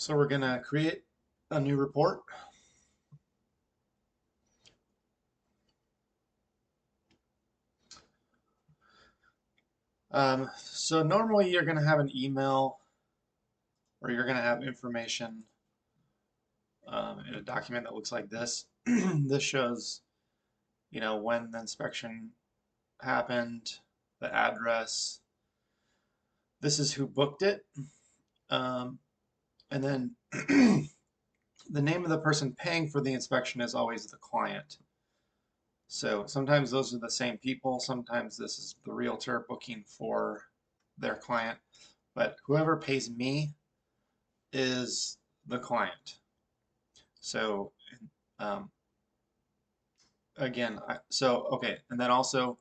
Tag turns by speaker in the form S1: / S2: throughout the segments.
S1: So we're going to create a new report. So normally you're going to have an email or you're going to have information in a document that looks like this. This shows, when the inspection happened, the address. This is who booked it. Um, and then the name of the person paying for the inspection is always the client. So sometimes those are the same people. Sometimes this is the realtor booking for their client. But whoever pays me is the client. So um, again, okay, and then also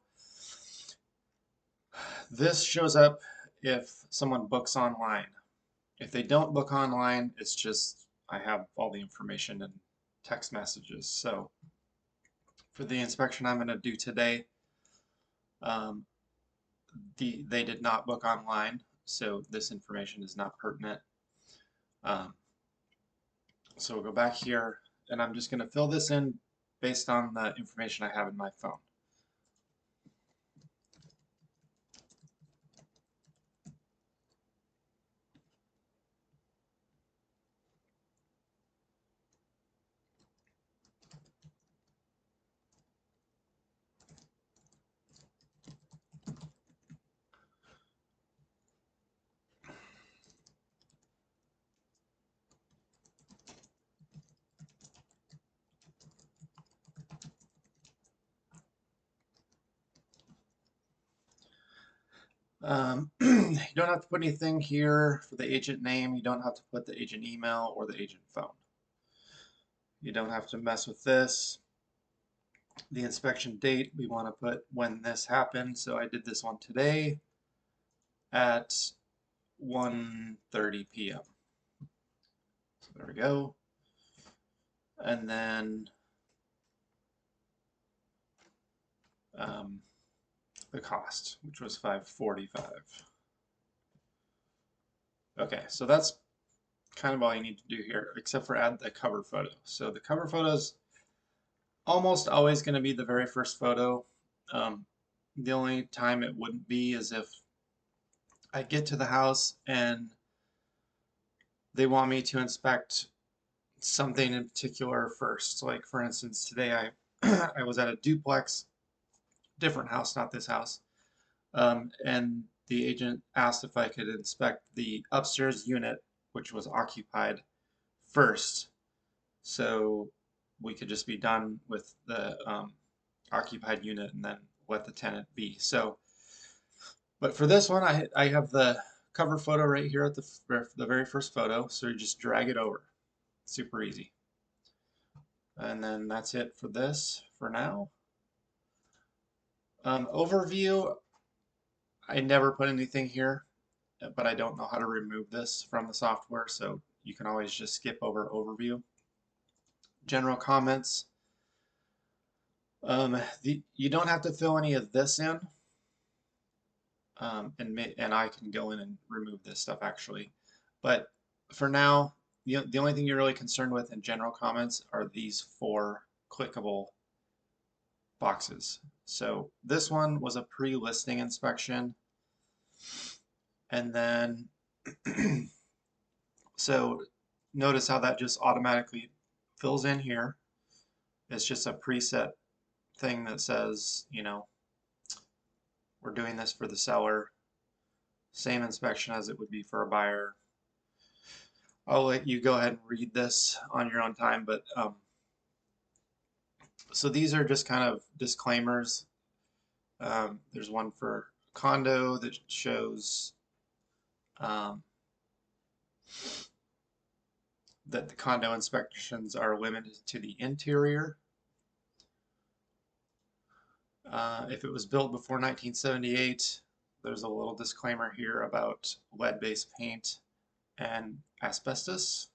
S1: this shows up if someone books online. If they don't book online, it's just I have all the information in text messages. So for the inspection I'm going to do today, um, they did not book online, so this information is not pertinent. Um, so we'll go back here, and I'm just going to fill this in based on the information I have in my phone. You don't have to put anything here for the agent name. You don't have to put the agent email or the agent phone. You don't have to mess with this. The inspection date, we want to put when this happened. So I did this one today at 1:30 p.m. So there we go. And then the cost, which was $545. Okay, so that's kind of all you need to do here, except for add the cover photo. So the cover photo is almost always going to be the very first photo. The only time it wouldn't be is if I get to the house and they want me to inspect something in particular first. Like for instance, today I was at a duplex, different house, not this house, and the agent asked if I could inspect the upstairs unit, which was occupied first, so we could just be done with the occupied unit and then let the tenant be. So, but for this one, I have the cover photo right here at the very first photo, so you just drag it over. Super easy. And then that's it for this for now. Overview, I never put anything here, but I don't know how to remove this from the software, so you can always just skip over overview. General comments, you don't have to fill any of this in, and I can go in and remove this stuff actually. But for now, the only thing you're really concerned with in general comments are these 4 clickable boxes. So this one was a pre-listing inspection, and then so notice how that just automatically fills in here. It's just a preset thing that says, we're doing this for the seller. Same inspection as it would be for a buyer. I'll let you go ahead and read this on your own time, but so these are just kind of disclaimers. There's one for condo that shows um, that the condo inspections are limited to the interior. If it was built before 1978, there's a little disclaimer here about lead-based paint and asbestos.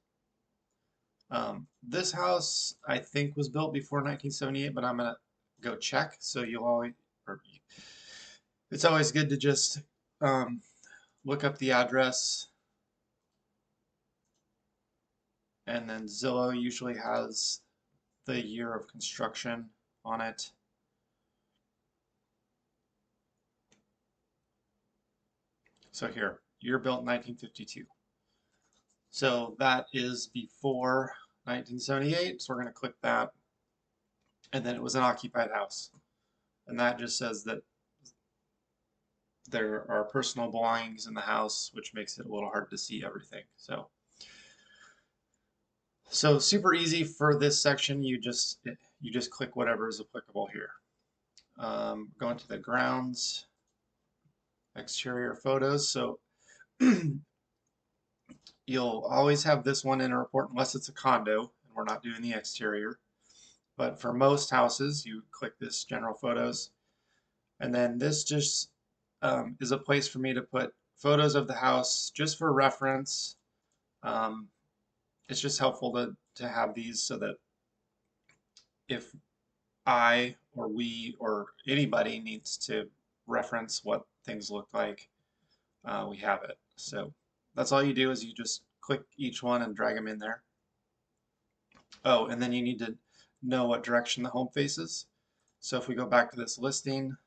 S1: This house, I think, was built before 1978, but I'm gonna go check. So you'll always, or it's always good to just look up the address. And then Zillow usually has the year of construction on it. So here, year built 1952. So that is before 1978, so we're going to click that. And then it was an occupied house. And that just says that there are personal belongings in the house, which makes it a little hard to see everything. So super easy for this section. You just click whatever is applicable here. Going to the grounds, exterior photos. So you'll always have this one in a report unless it's a condo and we're not doing the exterior. But for most houses, you click this general photos. And then this just is a place for me to put photos of the house just for reference. It's just helpful to have these so that if I or we or anybody needs to reference what things look like, we have it. So that's all you do is you just click each one and drag them in there. Oh, and then you need to know what direction the home faces. So if we go back to this listing,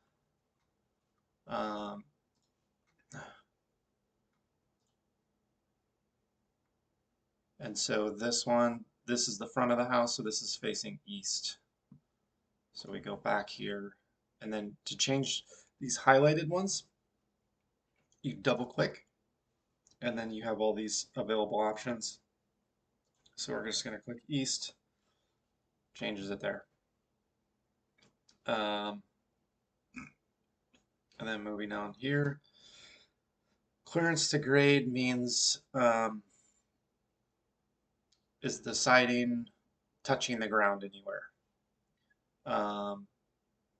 S1: and so this one, this is the front of the house, so this is facing east. So we go back here, and then to change these highlighted ones, you double click, and then you have all these available options. So we're just going to click east, changes it there. And then moving on here, clearance to grade means is the siding touching the ground anywhere?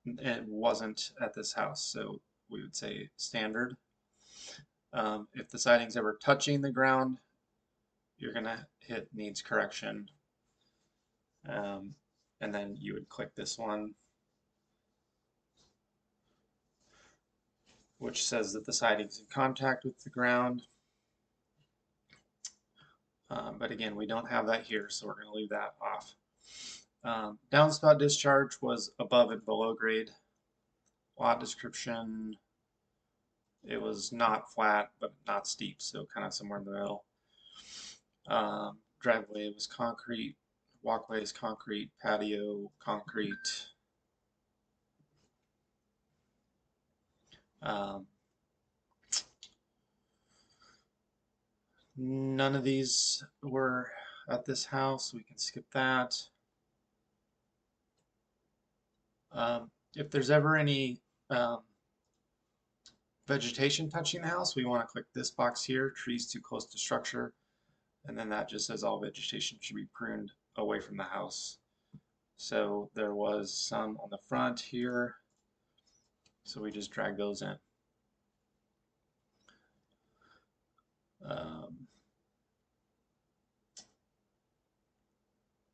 S1: It wasn't at this house, so we would say standard. If the siding's ever touching the ground, you're gonna hit needs correction. And then you would click this one, which says that the siding's in contact with the ground. But again, we don't have that here, so we're going to leave that off. Downspout discharge was above and below grade. Lot description, it was not flat, but not steep, so kind of somewhere in the middle. Driveway was concrete, walkways concrete, patio concrete. None of these were at this house. We can skip that. If there's ever any vegetation touching the house, we want to click this box here, trees too close to structure, and then that just says all vegetation should be pruned away from the house. So there was some on the front here, so we just drag those in.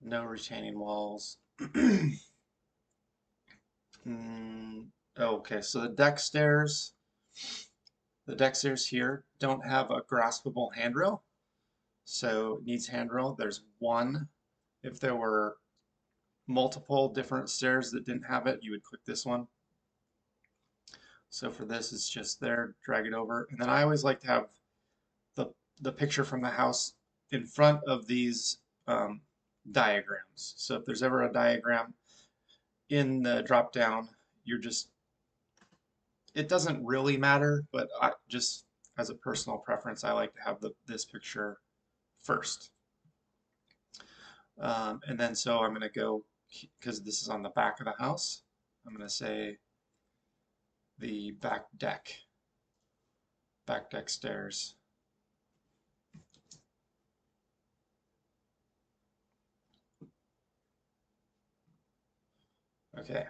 S1: No retaining walls. Okay, so the deck stairs here don't have a graspable handrail, so it needs handrail. There's one. If there were multiple different stairs that didn't have it, you would click this one. So for this, it's just there, drag it over. And then I always like to have the picture from the house in front of these diagrams. So if there's ever a diagram in the drop down, it doesn't really matter, but just as a personal preference, I like to have this picture first. And then so I'm going to go, because this is on the back of the house, I'm going to say the back deck stairs. Okay.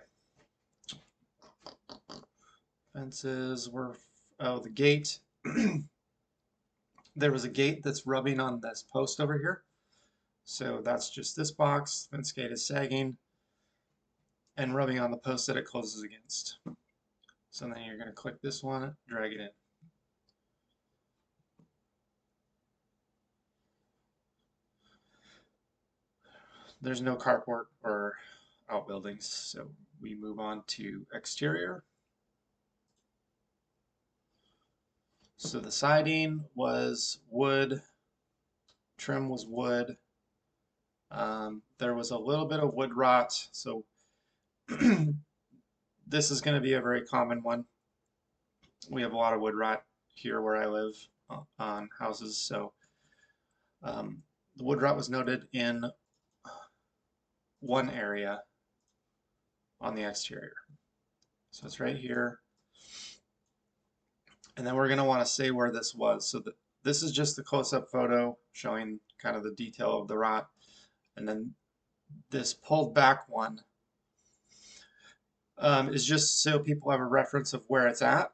S1: Fences were, oh, the gate. There was a gate that's rubbing on this post over here. So that's just this box. Fence gate is sagging and rubbing on the post that it closes against. So then you're going to click this one, drag it in. There's no carport or outbuildings, so we move on to exterior. So the siding was wood, trim was wood. There was a little bit of wood rot, so this is going to be a very common one. We have a lot of wood rot here where I live on houses, so the wood rot was noted in one area on the exterior. So it's right here. And then we're going to want to say where this was. So this is just the close-up photo showing kind of the detail of the rot. And then this pulled back one is just so people have a reference of where it's at.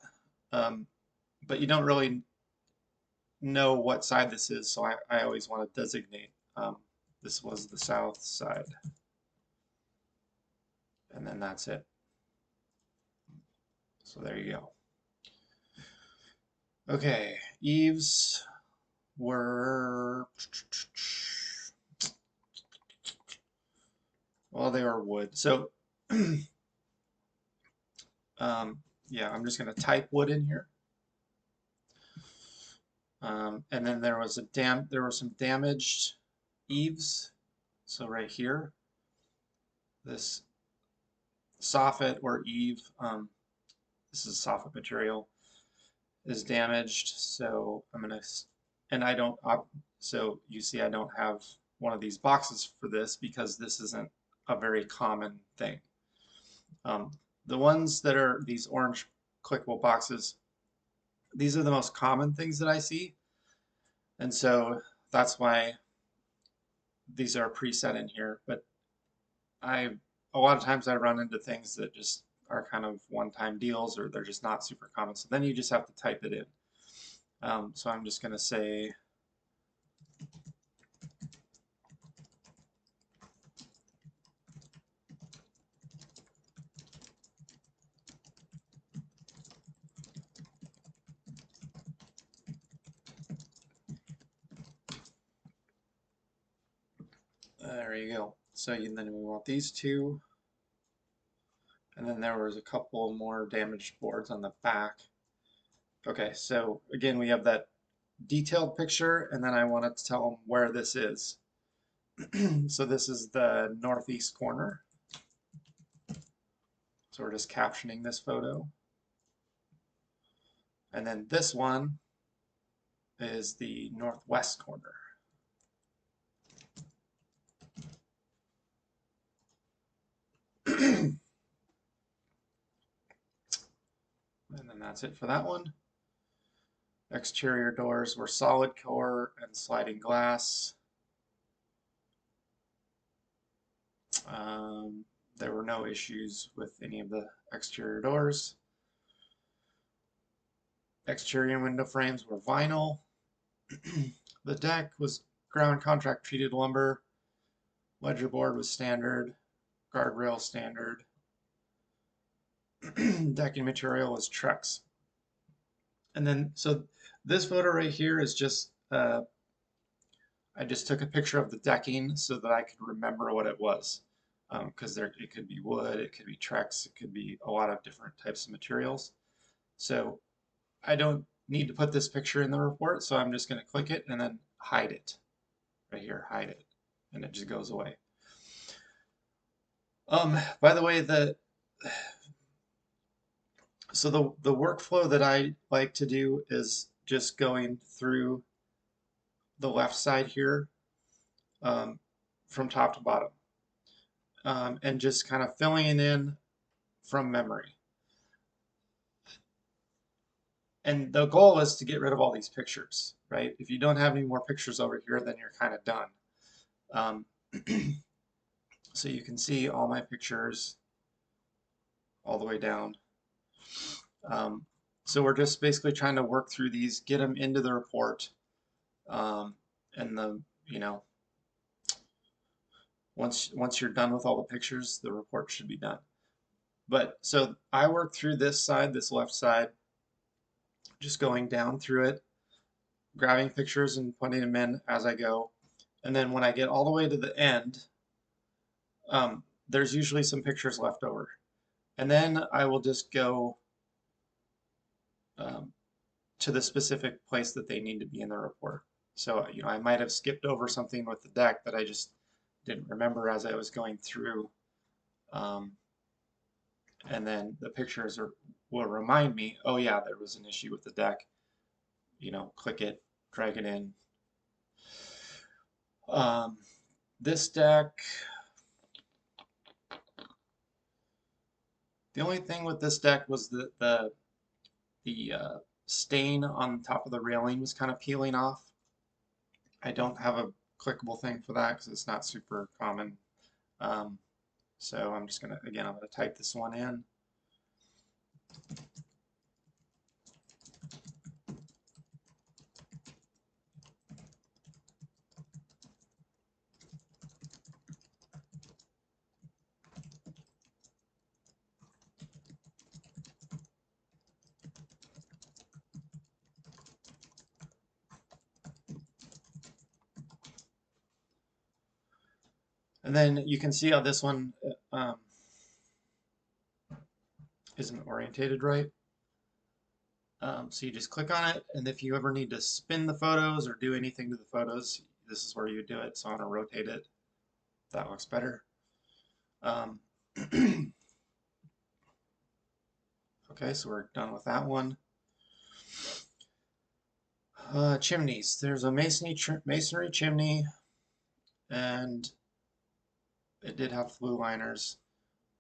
S1: But you don't really know what side this is, so I always want to designate. This was the south side. And then that's it. So there you go. Okay, eaves were, well, they were wood. So yeah, I'm just going to type wood in here. And then there were some damaged eaves. So right here, this soffit or eave, this is soffit material, is damaged. So I'm gonna, and I don't, so you see I don't have one of these boxes for this because this isn't a very common thing. The ones that are these orange clickable boxes, these are the most common things that I see. And so that's why these are preset in here. But a lot of times I run into things that just are kind of one-time deals or they're just not super common. So then you just have to type it in. So I'm just going to say there you go. So then we want these two. And then there was a couple more damaged boards on the back. Okay, so again, we have that detailed picture, and then I wanted to tell them where this is. So this is the northeast corner. So we're just captioning this photo. And then this one is the northwest corner. And then that's it for that one. Exterior doors were solid core and sliding glass. There were no issues with any of the exterior doors. Exterior window frames were vinyl. The deck was ground contract treated lumber. Ledger board was standard. Guardrail standard. Decking material was Trex. And then, so this photo right here is just, I just took a picture of the decking so that I could remember what it was. Because it could be wood, it could be Trex, it could be a lot of different types of materials. So I don't need to put this picture in the report, so I'm just going to click it and then hide it. Right here, hide it. And it just goes away. By the way, so the workflow that I like to do is just going through the left side here from top to bottom and just kind of filling it in from memory. And the goal is to get rid of all these pictures, right? If you don't have any more pictures over here, then you're kind of done. So you can see all my pictures all the way down. So we're just basically trying to work through these, get them into the report, and once you're done with all the pictures, the report should be done. But so I work through this side, this left side, just going down through it, grabbing pictures and putting them in as I go. And then when I get all the way to the end, there's usually some pictures left over. And then I will just go um, to the specific place that they need to be in the report. So, I might have skipped over something with the deck that I just didn't remember as I was going through. Um, and then the pictures will remind me, oh yeah, there was an issue with the deck. Click it, drag it in. Um, this deck, the only thing with this deck was that the stain on top of the railing was kind of peeling off. I don't have a clickable thing for that because it's not super common. Um, so I'm just gonna, again, I'm gonna type this one in. And then you can see how this one isn't orientated right. So you just click on it, and if you ever need to spin the photos or do anything to the photos, this is where you do it. So I'm gonna rotate it. That looks better. Okay, so we're done with that one. Chimneys. There's a masonry chimney, and it did have flue liners.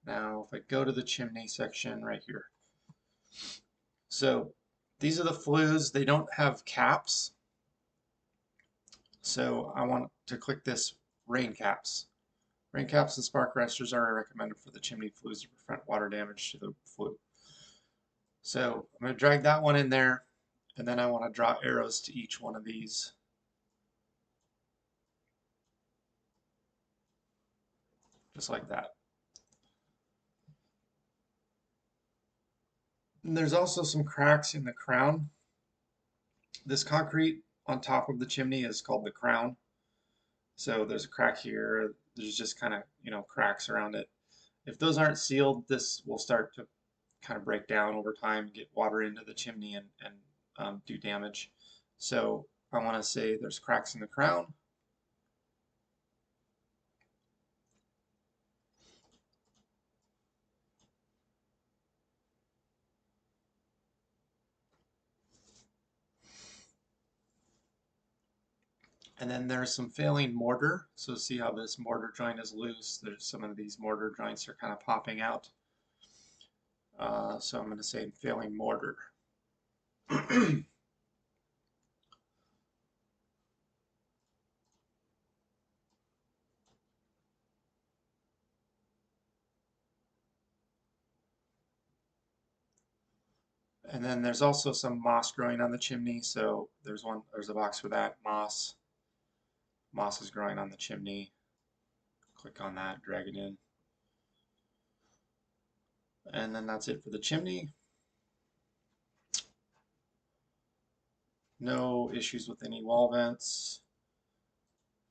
S1: Now, if I go to the chimney section right here. So these are the flues. They don't have caps. So I want to click this rain caps. Rain caps and spark arresters are recommended for the chimney flues to prevent water damage to the flue. So I'm going to drag that one in there, and then I want to draw arrows to each one of these. Just like that. And there's also some cracks in the crown. This concrete on top of the chimney is called the crown. So there's a crack here. There's just kind of, cracks around it. If those aren't sealed, this will start to kind of break down over time, get water into the chimney and do damage. So I want to say there's cracks in the crown. And then there's some failing mortar. So see how this mortar joint is loose. There's some of these mortar joints are kind of popping out. So I'm going to say failing mortar. And then there's also some moss growing on the chimney. So there's a box for that, moss. Moss is growing on the chimney. Click on that, drag it in. And then that's it for the chimney. No issues with any wall vents.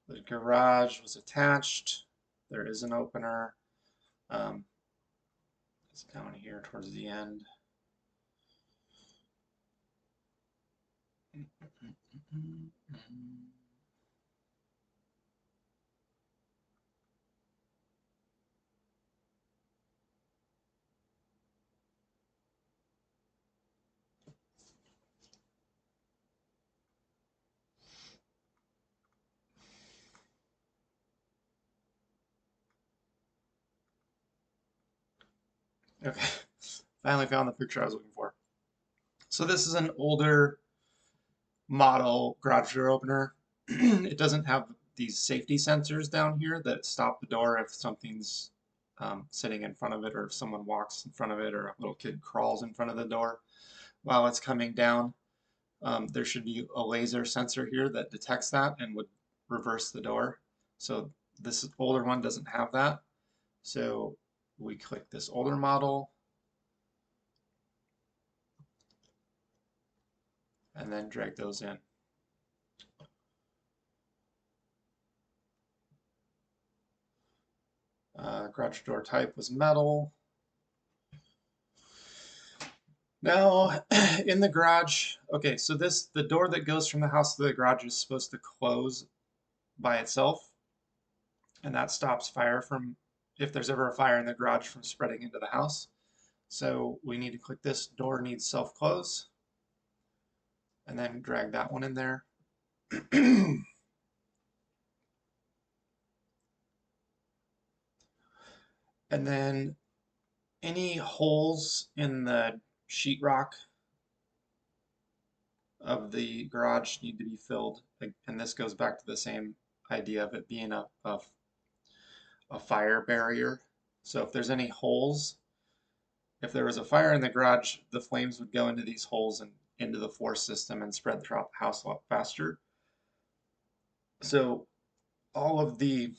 S1: The garage was attached. There is an opener. It's down here towards the end. Okay, finally found the picture I was looking for. So this is an older model garage door opener. It doesn't have these safety sensors down here that stop the door if something's sitting in front of it, or if someone walks in front of it, or a little kid crawls in front of the door while it's coming down. There should be a laser sensor here that detects that and would reverse the door. So this older one doesn't have that. So we click this older model and then drag those in. Garage door type was metal. Now, in the garage, okay, so the door that goes from the house to the garage is supposed to close by itself, and that stops fire from, if there's ever a fire in the garage, from spreading into the house. So we need to click this door needs self-close, and then drag that one in there. And then any holes in the sheetrock of the garage need to be filled, and this goes back to the same idea of it being a fire barrier. So if there's any holes, if there was a fire in the garage, the flames would go into these holes and into the floor system and spread throughout the house a lot faster. So all of the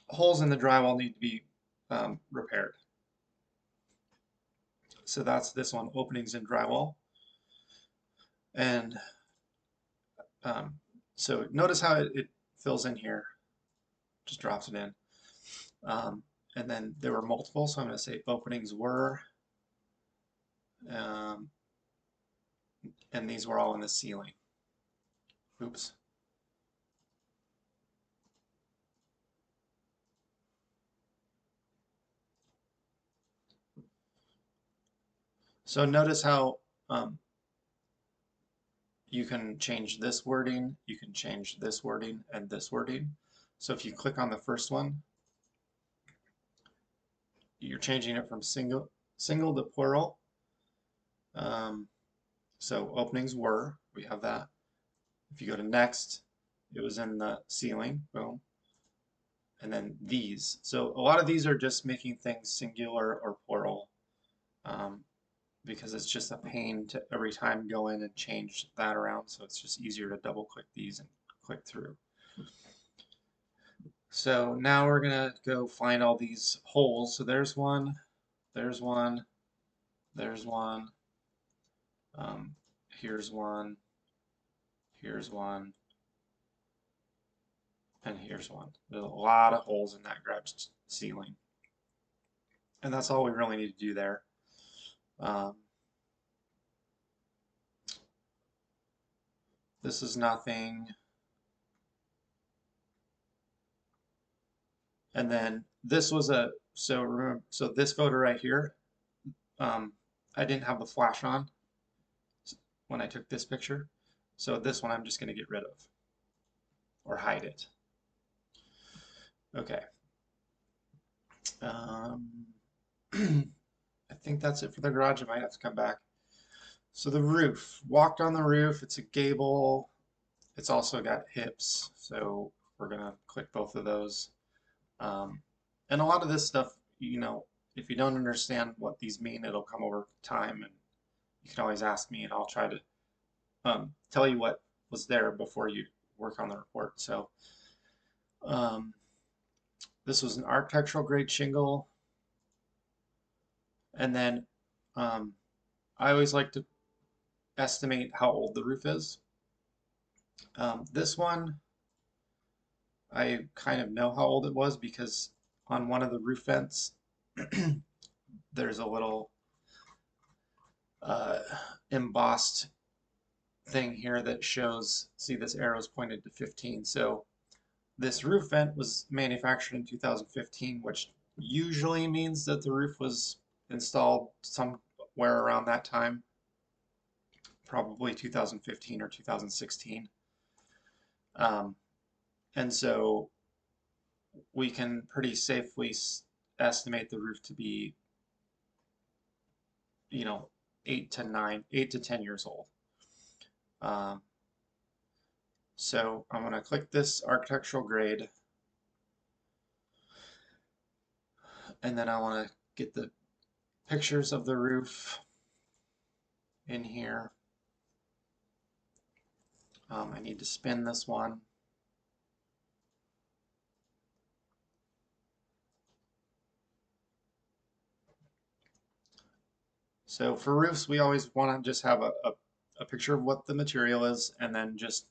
S1: holes in the drywall need to be repaired. So that's this one, openings in drywall. And so notice how it fills in here, just drops it in. And then there were multiple, so I'm going to say openings were, and these were all in the ceiling. Oops. So notice how you can change this wording, you can change this wording and this wording. So if you click on the first one, you're changing it from single to plural. So openings were, we have that. If you go to next, it was in the ceiling, boom. And then these. So a lot of these are just making things singular or plural, because it's just a pain to every time go in and change that around. So it's just easier to double click these and click through. So now we're gonna go find all these holes. So there's one, there's one, there's one, here's one, here's one, and here's one. There's a lot of holes in that garage ceiling. And that's all we really need to do there. This is nothing. And then this was a, so remember, so this photo right here, I didn't have the flash on when I took this picture. So this one I'm just going to get rid of or hide it. Okay. I think that's it for the garage. I might have to come back. So the roof, walked on the roof. It's a gable. It's also got hips. So we're going to click both of those. And a lot of this stuff, you know, if you don't understand what these mean, it'll come over time, and you can always ask me and I'll try to tell you what was there before you work on the report. So this was an architectural grade shingle. And then I always like to estimate how old the roof is. This one, I kind of know how old it was because on one of the roof vents, there's a little embossed thing here that shows, see this arrow is pointed to 15. So this roof vent was manufactured in 2015, which usually means that the roof was installed somewhere around that time, probably 2015 or 2016. And so we can pretty safely estimate the roof to be, you know, 8 to 10 years old. So I'm going to click this architectural grade, and then I want to get the pictures of the roof in here. I need to spin this one. So for roofs, we always want to just have a picture of what the material is, and then just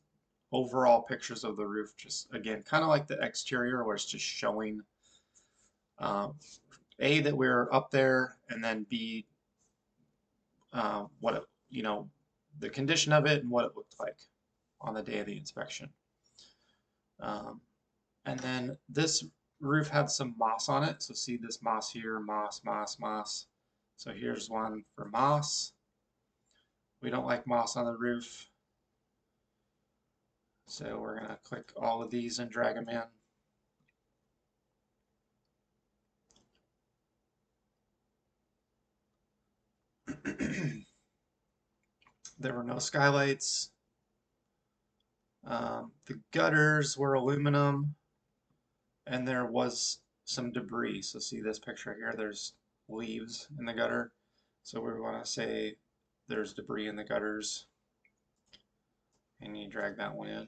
S1: overall pictures of the roof, just again, kind of like the exterior where it's just showing A, that we're up there, and then B, what it, the condition of it and what it looked like on the day of the inspection. And then this roof had some moss on it. So see this moss here, moss, moss, moss. So here's one for moss. We don't like moss on the roof. So we're going to click all of these and drag them in. There were no skylights. The gutters were aluminum, and there was some debris. So see this picture here, there's leaves in the gutter. So we want to say there's debris in the gutters, and you drag that one in.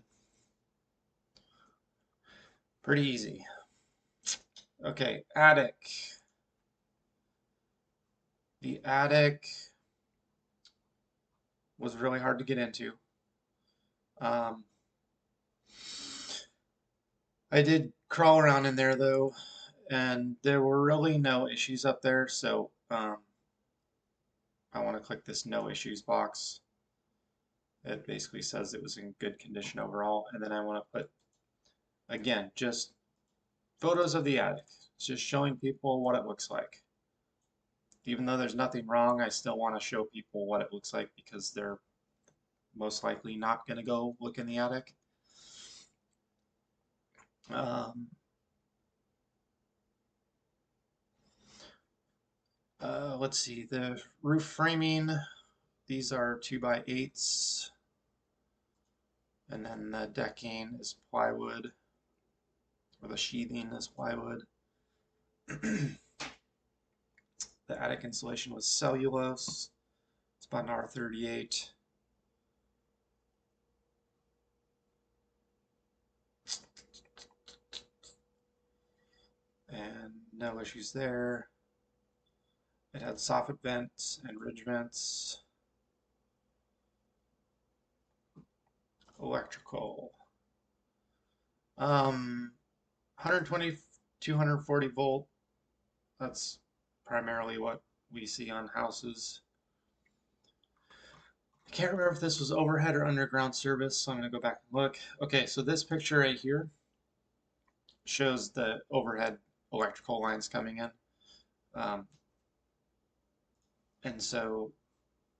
S1: Pretty easy. Okay, attic. The attic was really hard to get into. I did crawl around in there though, and there were really no issues up there, so I want to click this no issues box. It basically says it was in good condition overall, and then I want to put, again, just photos of the attic. It's just showing people what it looks like. Even though there's nothing wrong, I still want to show people what it looks like because they're most likely not going to go look in the attic. Let's see, the roof framing, these are 2x8s, and then the decking is plywood, or the sheathing is plywood. The attic insulation was cellulose. It's about an R38. And no issues there. It had soffit vents and ridge vents. Electrical. 120, 240 volt. That's primarily what we see on houses. I can't remember if this was overhead or underground service, so I'm going to go back and look. Okay, so this picture right here shows the overhead electrical lines coming in. And so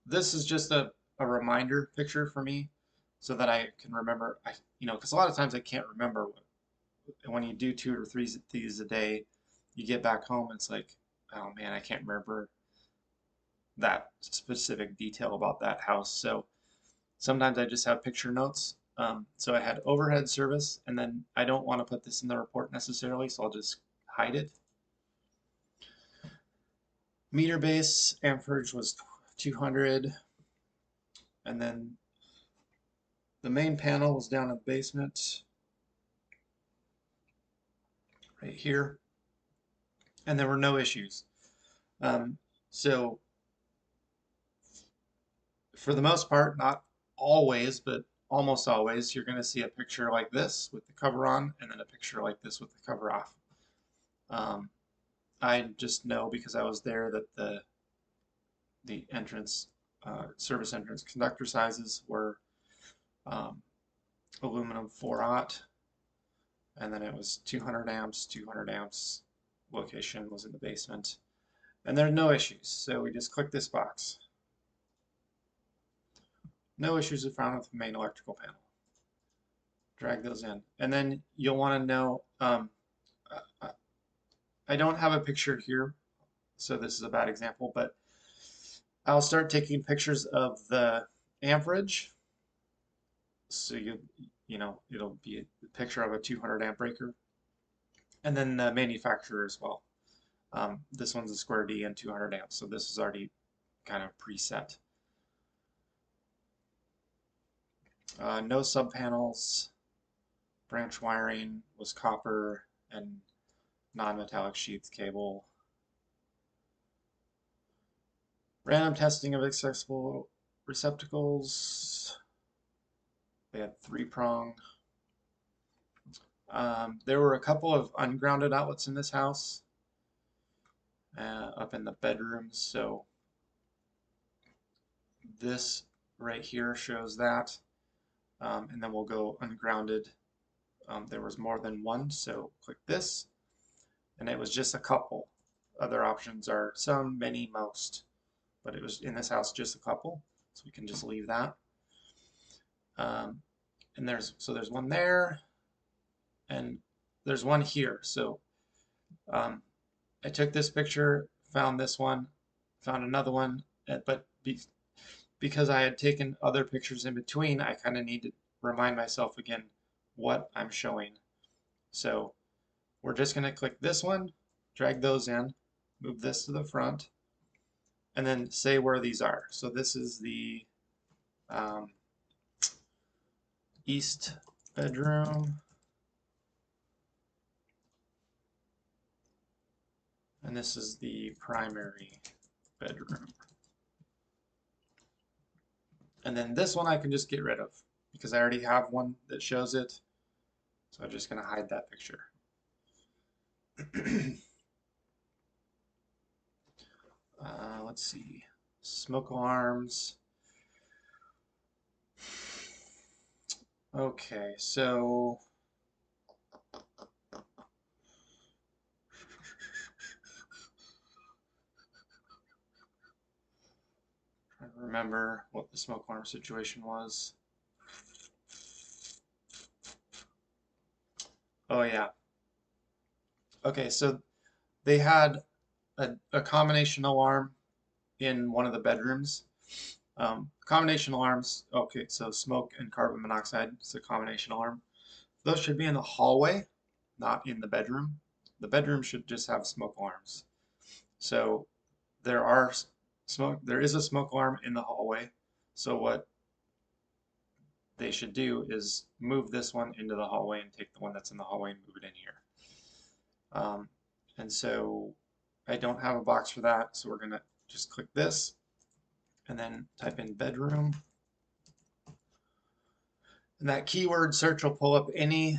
S1: this is just a reminder picture for me so that I can remember, because a lot of times I can't remember. When you do 2 or 3 of these a day, you get back home, it's like, oh man, I can't remember that specific detail about that house. So sometimes I just have picture notes. So I had overhead service, and then I don't want to put this in the report necessarily, so I'll just hide it. Meter base amperage was 200, and then the main panel was down in the basement right here, and there were no issues. So for the most part, not always, but almost always, you're going to see a picture like this with the cover on, and then a picture like this with the cover off. I just know because I was there that the entrance, service entrance conductor sizes were aluminum 4/0, and then it was 200 amps, 200 amps. Location was in the basement, and there are no issues. So we just click this box. No issues are found with the main electrical panel. Drag those in, and then you'll want to know. I don't have a picture here, so this is a bad example, but I'll start taking pictures of the amperage. So it'll be a picture of a 200 amp breaker, and then the manufacturer as well. This one's a square D and 200 amps, so this is already kind of preset. No sub panels. Branch wiring was copper and non-metallic sheath cable. Random testing of accessible receptacles. They had 3-prong. There were a couple of ungrounded outlets in this house. up in the bedrooms. So this right here shows that, and then we'll go ungrounded. There was more than one, so click this, and it was just a couple. Other options are some, many, most, but it was in this house just a couple, so we can just leave that. And there's one there, and there's one here. So I took this picture, found this one, found another one, but because I had taken other pictures in between, I kind of need to remind myself again what I'm showing. So we're just going to click this one, drag those in, move this to the front, and then say where these are. So this is the east bedroom, and this is the primary bedroom. And then this one I can just get rid of because I already have one that shows it. So I'm just going to hide that picture. Let's see. Smoke alarms. Okay, so trying to remember what the smoke alarm situation was. Oh yeah. Okay, so they had a combination alarm in one of the bedrooms. Combination alarms, okay, so smoke and carbon monoxide is a combination alarm. Those should be in the hallway, not in the bedroom. The bedroom should just have smoke alarms. So there is a smoke alarm in the hallway. So what they should do is move this one into the hallway and take the one that's in the hallway and move it in here. And so I don't have a box for that, so we're going to just click this and then type in bedroom. And that keyword search will pull up any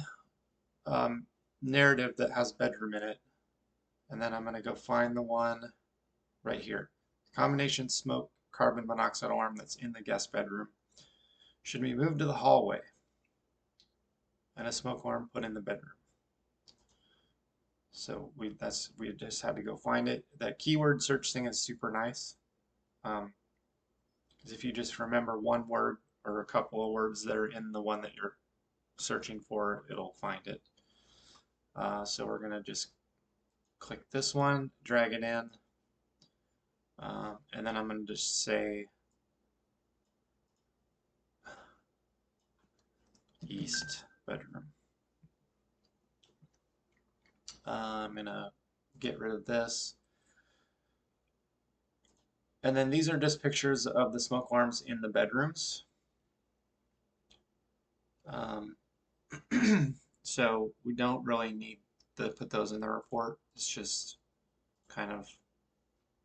S1: narrative that has bedroom in it. And then I'm going to go find the one right here. Combination smoke carbon monoxide alarm that's in the guest bedroom should be moved to the hallway and a smoke alarm put in the bedroom. So we just had to go find it. That keyword search thing is super nice. Because if you just remember one word or a couple of words that are in the one that you're searching for, it'll find it. So we're going to just click this one, drag it in, and then I'm going to just say east bedroom. I'm going to get rid of this. And then these are just pictures of the smoke alarms in the bedrooms. So we don't really need to put those in the report. It's just kind of,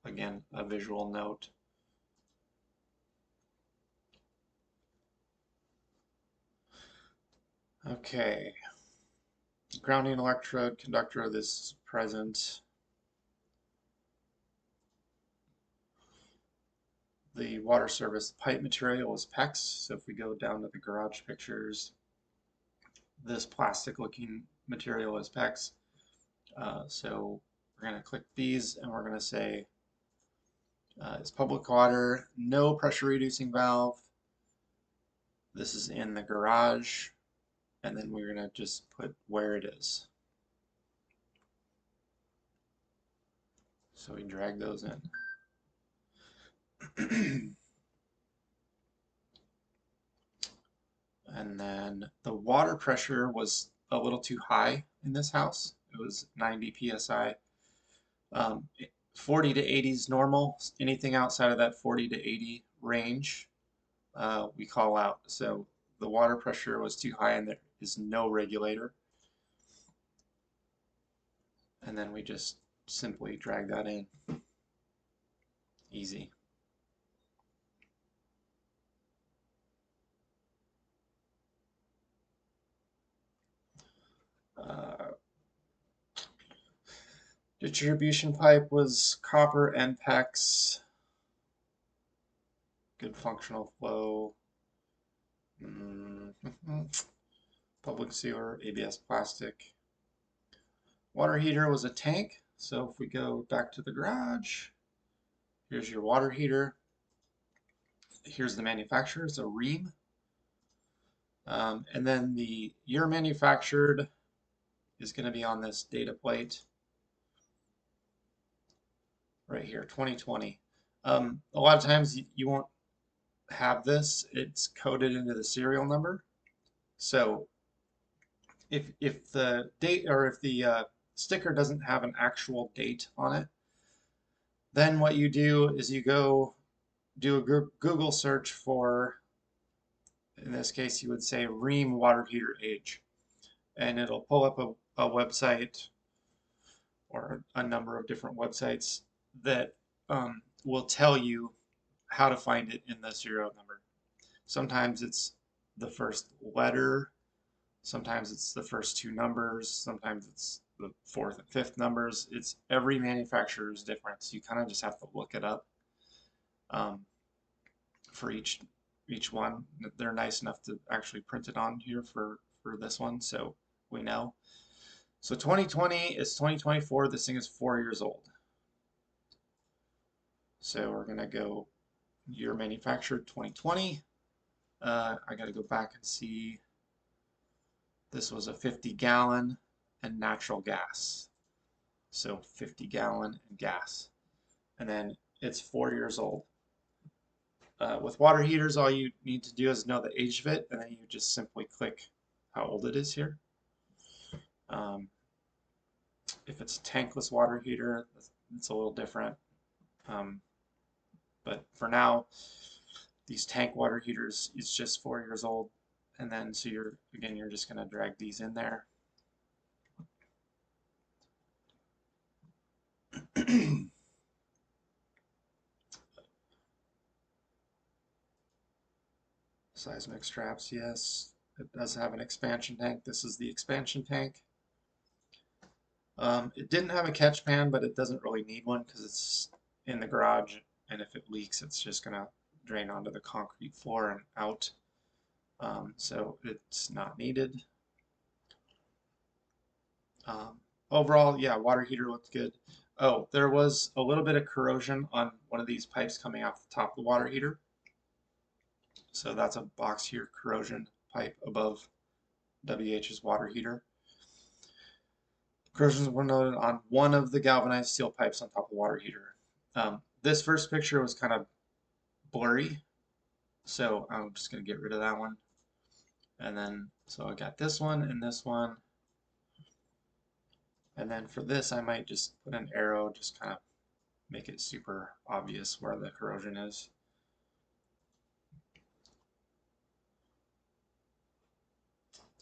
S1: again, a visual note. Okay. Grounding electrode conductor, this is present. The water service pipe material is PEX. So if we go down to the garage pictures, this plastic looking material is PEX. So we're going to click these and we're going to say it's public water, no pressure reducing valve. This is in the garage, and then we're going to just put where it is. So we drag those in. And then the water pressure was a little too high in this house. It was 90 psi. 40 to 80 is normal. Anything outside of that 40 to 80 range, we call out. So the water pressure was too high and there is no regulator. And then we just simply drag that in. Easy. Distribution pipe was copper NPEX, good functional flow. Public sewer, ABS plastic. Water heater was a tank. So if we go back to the garage, here's your water heater. Here's the manufacturer, it's a Rheem. And then the year manufactured is going to be on this data plate right here, 2020. A lot of times you won't have this. It's coded into the serial number. So if the date or if the sticker doesn't have an actual date on it, then what you do is you go do a Google search for, in this case you would say Rheem water heater age, and it'll pull up a website or a number of different websites that will tell you how to find it in the serial number. Sometimes it's the first letter, sometimes it's the first two numbers, sometimes it's the fourth and fifth numbers. It's every manufacturer is different, so you kind of just have to look it up for each one. They're nice enough to actually print it on here for this one, so we know. So 2020 is 2024. This thing is 4 years old. So we're gonna go year manufactured 2020. I got to go back and see. This was a 50-gallon and natural gas. So 50-gallon and gas. And then it's 4 years old. With water heaters, all you need to do is know the age of it, and then you just simply click how old it is here. If it's a tankless water heater, it's a little different. But for now, these tank water heaters, it's just 4 years old. And then, so you're just going to drag these in there. Seismic straps, yes. It does have an expansion tank. This is the expansion tank. It didn't have a catch pan, but it doesn't really need one because it's in the garage, and if it leaks, it's just going to drain onto the concrete floor and out. So it's not needed. Overall, yeah, water heater looked good. Oh, there was a little bit of corrosion on one of these pipes coming off the top of the water heater. So that's a box here corrosion pipe above WH's water heater. Corrosions were noted on one of the galvanized steel pipes on top of the water heater. This first picture was kind of blurry, so I'm just going to get rid of that one. And then, so I got this one and this one. And then for this, I might just put an arrow, just kind of make it super obvious where the corrosion is.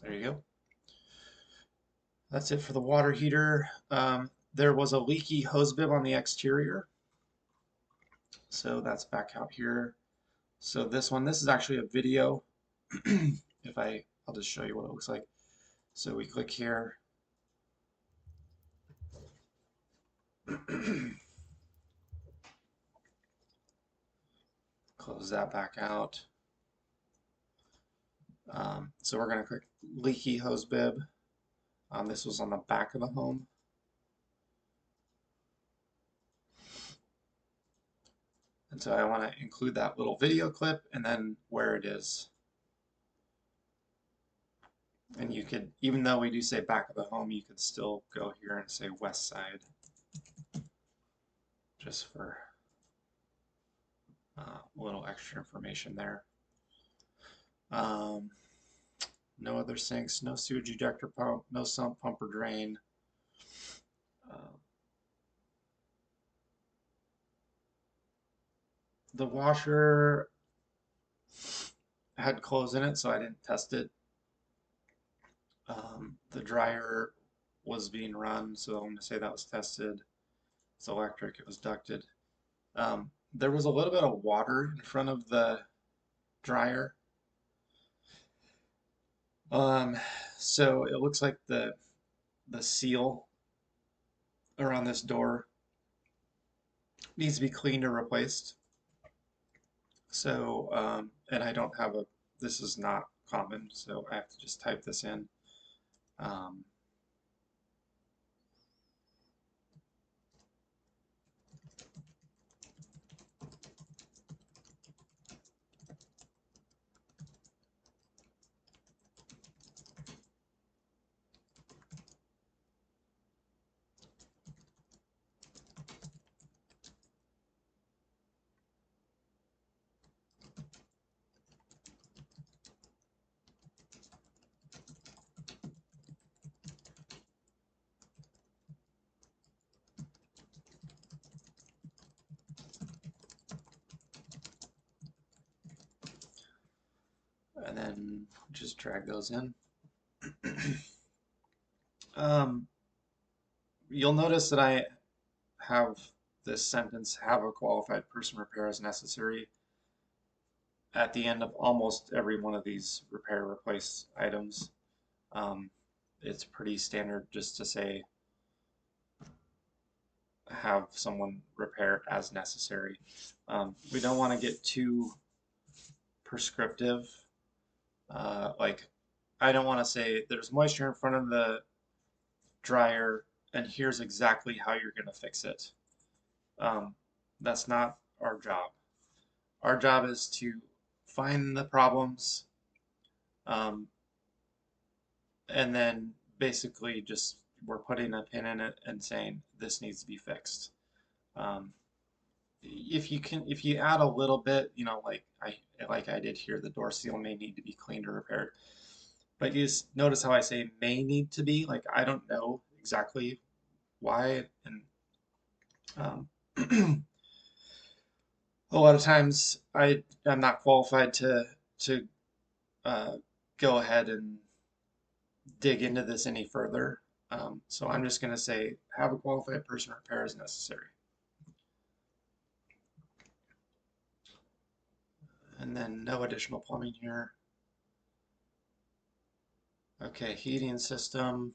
S1: There you go. That's it for the water heater. There was a leaky hose bib on the exterior. So that's back out here. So this is actually a video. I'll just show you what it looks like. So we click here. Close that back out. So we're going to click leaky hose bib. This was on the back of the home. And so I want to include that little video clip and then where it is. And you could, even though we do say back of the home, you could still go here and say west side. Just for a little extra information there. No other sinks, no sewage ejector pump, no sump, pump, or drain. The washer had clothes in it, so I didn't test it. The dryer was being run, so I'm going to say that was tested. It's electric, it was ducted. There was a little bit of water in front of the dryer. So it looks like the seal around this door needs to be cleaned or replaced. So, and I don't have a, this is not common, so I have to just type this in. Um, and then just drag those in. You'll notice that I have this sentence, have a qualified person repair as necessary, at the end of almost every one of these repair replace items. Um, it's pretty standard just to say have someone repair as necessary. We don't want to get too prescriptive. Like I don't want to say there's moisture in front of the dryer and here's exactly how you're going to fix it. That's not our job. Our job is to find the problems, um, and then basically just we're putting a pin in it and saying this needs to be fixed. Um, if you add a little bit, you know, like I did here, the door seal may need to be cleaned or repaired. But you just notice how I say may need to be, like I don't know exactly why, and a lot of times I'm not qualified to go ahead and dig into this any further. So I'm just going to say have a qualified person repair as necessary. And then no additional plumbing here. Okay, heating system.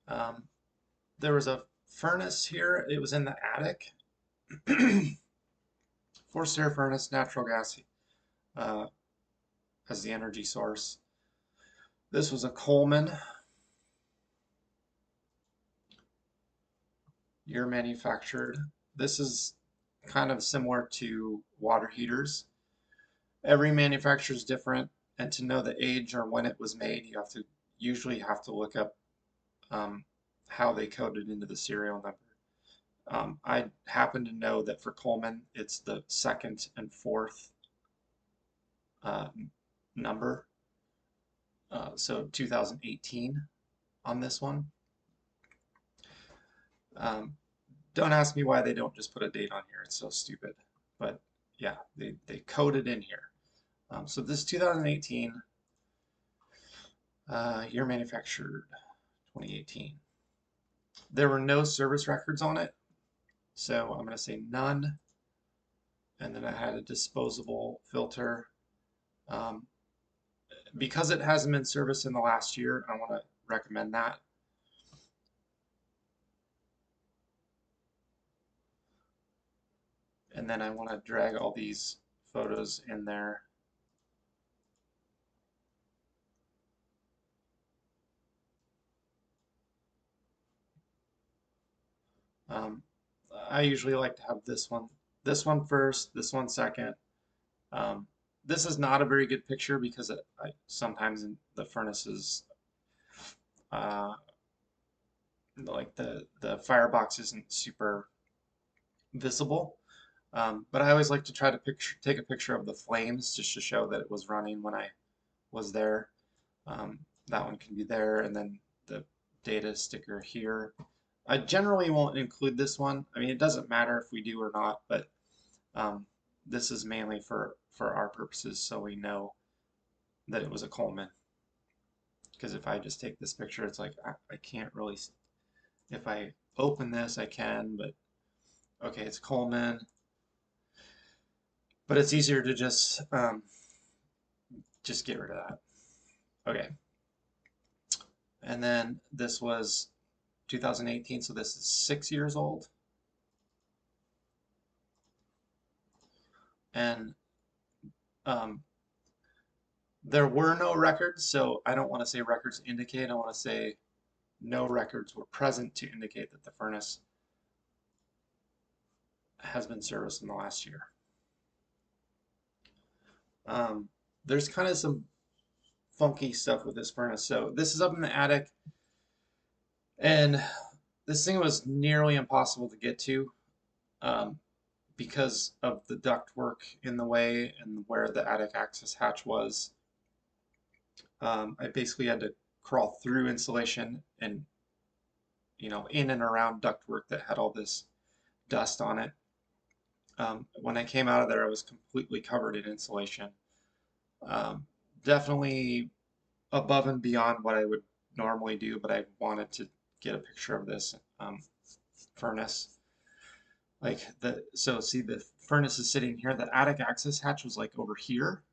S1: There was a furnace here. It was in the attic. Forced air furnace, natural gas uh, as the energy source. This was a Coleman. Year manufactured. This is kind of similar to water heaters. Every manufacturer is different, and to know the age or when it was made, you usually have to look up how they coded into the serial number. I happen to know that for Coleman, it's the second and fourth uh, number. So 2018 on this one. Don't ask me why they don't just put a date on here. It's so stupid. But yeah, they coded in here. So this 2018, year manufactured 2018. There were no service records on it, so I'm going to say none. And then I had a disposable filter. Because it hasn't been serviced in the last year, I want to recommend that. And then I want to drag all these photos in there. I usually like to have this one first, this one second. This is not a very good picture because sometimes in the furnaces, uh, like the firebox isn't super visible. But I always like to try to take a picture of the flames just to show that it was running when I was there. Um, that one can be there, and then the data sticker here. I generally won't include this one. I mean, it doesn't matter if we do or not, but this is mainly for our purposes, so we know that it was a Coleman. Because if I just take this picture, it's like I can't really. If I open this, I can, but okay, it's Coleman. But it's easier to just get rid of that. Okay. And then this was 2018, so this is 6 years old. And um, there were no records, so I don't want to say records indicate, I want to say no records were present to indicate that the furnace has been serviced in the last year. There's kind of some funky stuff with this furnace. So this is up in the attic, and this thing was nearly impossible to get to because of the ductwork in the way and where the attic access hatch was. I basically had to crawl through insulation and in and around ductwork that had all this dust on it. When I came out of there, I was completely covered in insulation. Definitely above and beyond what I would normally do, but I wanted to get a picture of this furnace. So see, the furnace is sitting here. The attic access hatch was like over here,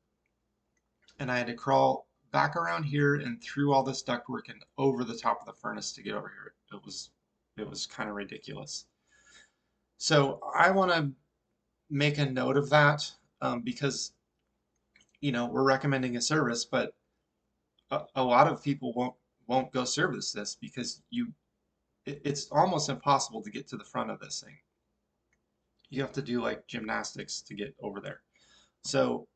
S1: and I had to crawl back around here and through all this ductwork and over the top of the furnace to get over here. It was kind of ridiculous. So I want to make a note of that because we're recommending a service, but a lot of people won't go service this because it's almost impossible to get to the front of this thing. You have to do like gymnastics to get over there. So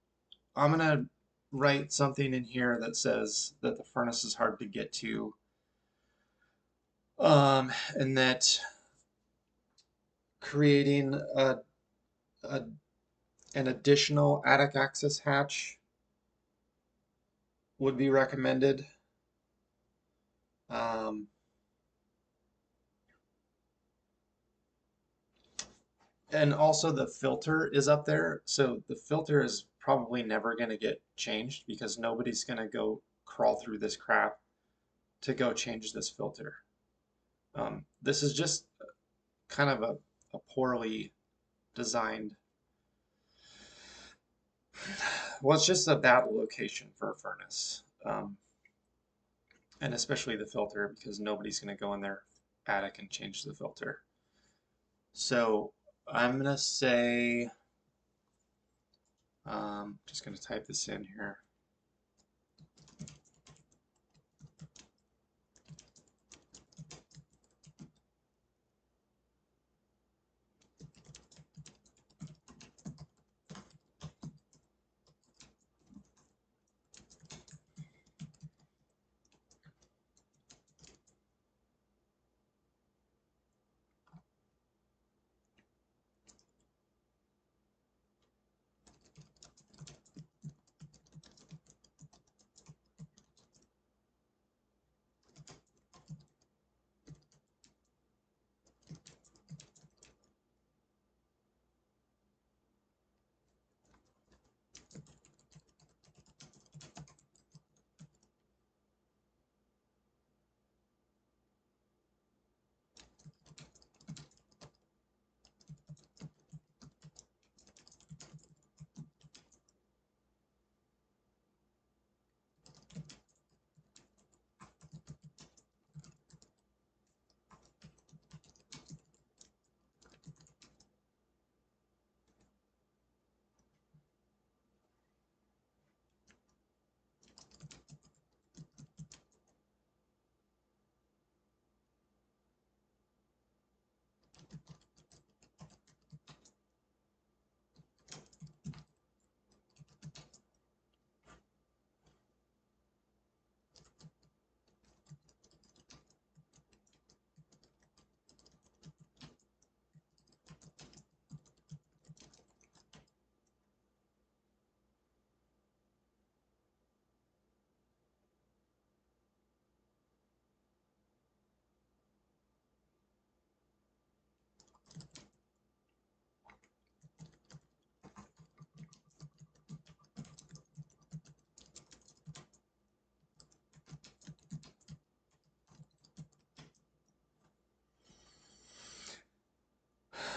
S1: I'm gonna write something in here that says that the furnace is hard to get to, and that creating an additional attic access hatch would be recommended. And also the filter is up there, so the filter is probably never going to get changed because nobody's going to go crawl through this crap to go change this filter. This is just kind of a poorly designed, well, it's just a bad location for a furnace, and especially the filter, because nobody's going to go in their attic and change the filter. So I'm going to say, just going to type this in here.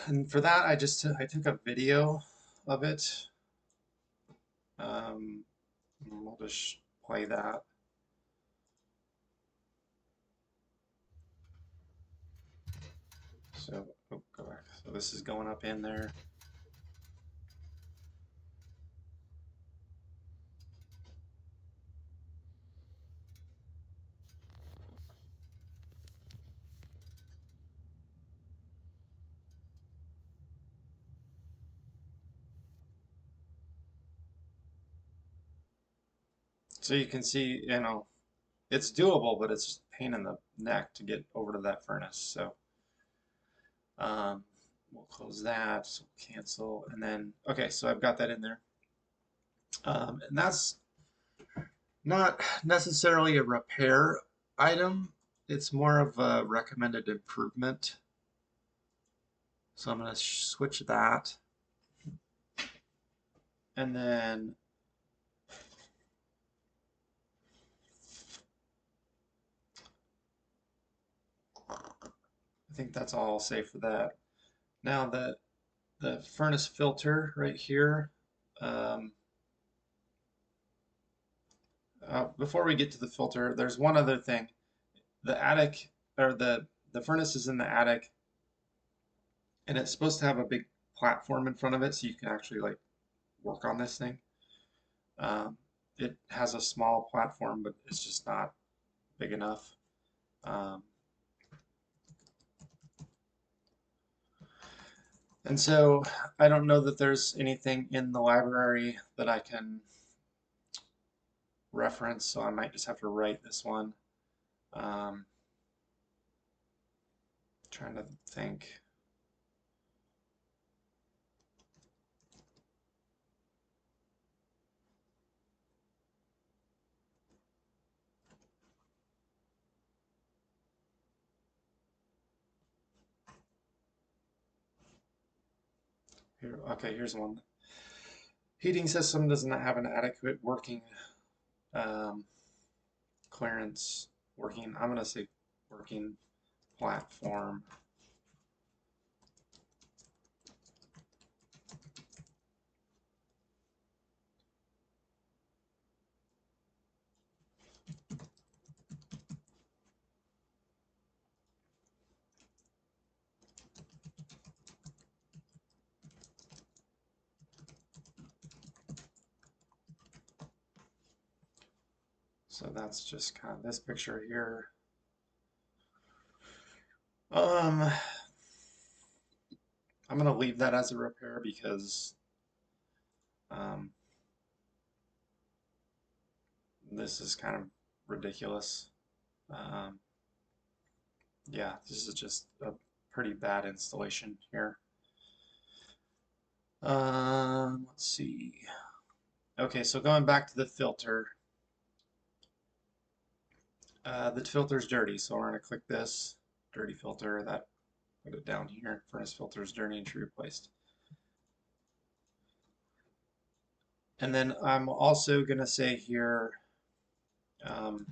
S1: And for that, I took a video of it. We'll just play that. So, oh, go back. So this is going up in there. So you can see, it's doable, but it's just a pain in the neck to get over to that furnace. So um, we'll close that, so cancel, and then, okay, so I've got that in there. And that's not necessarily a repair item. It's more of a recommended improvement. So I'm going to switch that. And then I think that's all I'll say for that. Now the furnace filter right here, um, before we get to the filter, there's one other thing. The attic, or the furnace is in the attic, and it's supposed to have a big platform in front of it so you can actually like work on this thing. Um, it has a small platform, but it's just not big enough. Um, and so I don't know that there's anything in the library that I can reference, so I might just have to write this one. Trying to think. Here, okay, here's one. Heating system does not have an adequate working um, clearance. I'm going to say working platform. So that's just kind of this picture here. I'm going to leave that as a repair because um, this is kind of ridiculous. Um, yeah, this is just a pretty bad installation here. Let's see. Okay, so going back to the filter. The filter's dirty, so we're going to click this dirty filter. That put it down here. Furnace filter is dirty and should be replaced. And then I'm also going to say here, um,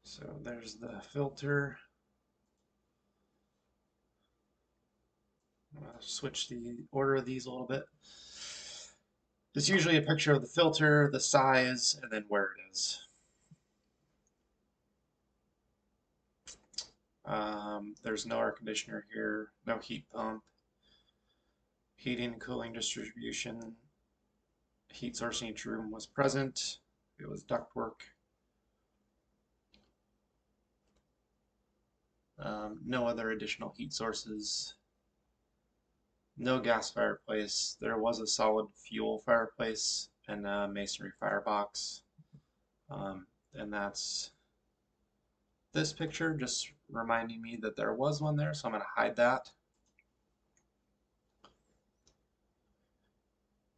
S1: so there's the filter. I'm going to switch the order of these a little bit. It's usually a picture of the filter, the size, and then where it is. There's no air conditioner here, no heat pump, heating and cooling distribution, heat source in each room was present. It was ductwork. No other additional heat sources. No gas fireplace. There was a solid fuel fireplace and a masonry firebox. And that's this picture, just reminding me that there was one there, so I'm going to hide that.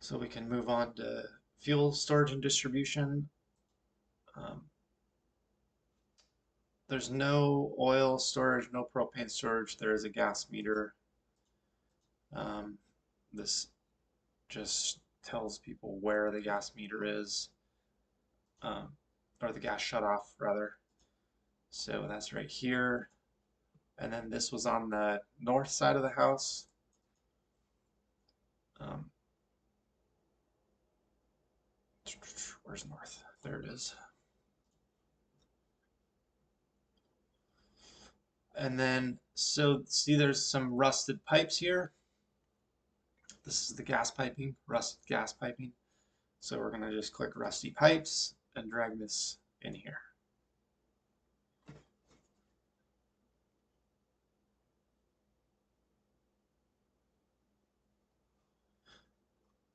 S1: So we can move on to fuel storage and distribution. There's no oil storage, no propane storage. There is a gas meter. This just tells people where the gas meter is, or the gas shutoff rather. So that's right here. And then this was on the north side of the house. Where's north? There it is. And then, so see there's some rusted pipes here. This is the gas piping, rusted gas piping. So we're going to just click rusty pipes and drag this in here.